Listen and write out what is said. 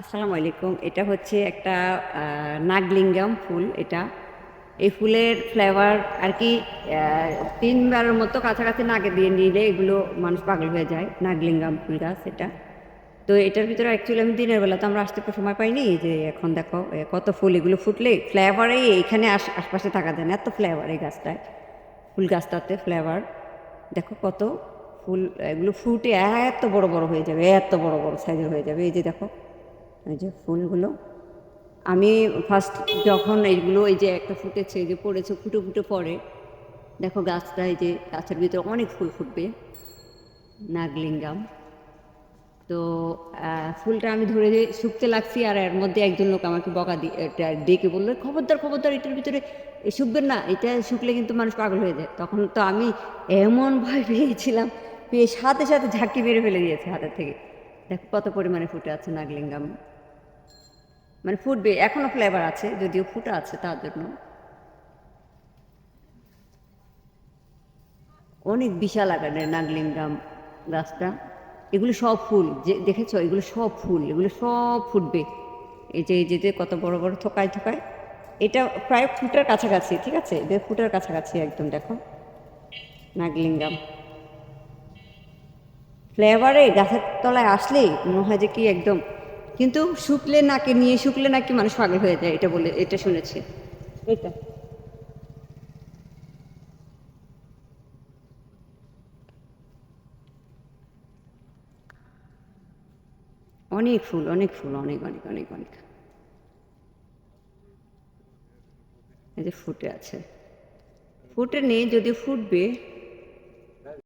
আসসালামু আলাইকুম। এটা হচ্ছে একটা নাগলিঙ্গাম ফুল এটা। এই ফুলের ফ্লেভার আর কি ৩ বারের মতো কাছাকাছি নাকে দিয়ে নিলে এগুলো মানুষ পাগল হয়ে যায়। নাগলিঙ্গাম ফুল গাছ এটা। তো এটার ভিতরে অ্যাকচুয়ালি আমি দিনের বেলা তো আমরা আসতে সময় পাইনি। যে এখন দেখো কত ফুল এগুলো ফুটলে ফ্লেভারে এইখানে আশপাশে থাকা যায় না। এত ফ্লেভার এই গাছটায়। ফুল গাছটাতে ফ্লেভার। দেখো কত ফুল এগুলো ফুটে এত বড়, বড় হয়ে যাবে, এত বড়, বড় সাইজের হয়ে যাবে। এই যে দেখো, এই যে ফুলগুলো। আমি ফার্স্ট যখন এইগুলো এই যে একটা ফুটেছে, এই যে পড়েছে, ফুটে, ফুটে পড়ে। দেখো গাছটা এই যে গাছের ভিতরে অনেক ফুল ফুটবে, নাগলিঙ্গাম। তো ফুলটা আমি ধরে যে শুকতে লাগছি আর এর মধ্যে একজন লোক আমাকে বকা দিয়ে ডেকে বললো, খবরদার খবরদার এটার ভিতরে শুকবেন না, এটা শুকলে কিন্তু মানুষ পাগল হয়ে যায়। তখন তো আমি এমন ভয় পেয়েছিলাম, পেয়ে সাথে সাথে ঝাঁকি মেরে ফেলে দিয়েছে হাতের থেকে। দেখো কত পরিমাণে ফুটে আছে নাগলিঙ্গাম। মানে ফুটবে, এখনো ফ্লেভার আছে, যদিও ফুটা আছে তার জন্য। অনেক বিশাল আকারের নাগলিঙ্গাম গাছটা। এগুলো সব ফুল, যে দেখেছো এগুলো সব ফুল, এগুলো সব ফুটবে। এই যে কত বড় বড় থোকায় থোকায়। এটা প্রায় ফুটার কাছাকাছি, ঠিক আছে, এটা ফুটার কাছাকাছি একদম। দেখো নাগলিঙ্গাম ফ্লেভারে গাছের তলায় আসলেই মনে হয় যে কি একদম। কিন্তু শুকলে নাকে নিয়ে শুকলে নাকি মানুষ পাগল হয়ে যায়, এটা বলে এটা শুনেছি। এটা অনেক ফুল, অনেক ফুল, অনেক অনেক অনেক অনেক। এই যে ফুটে আছে, ফুটে নেই, যদি ফুটবে।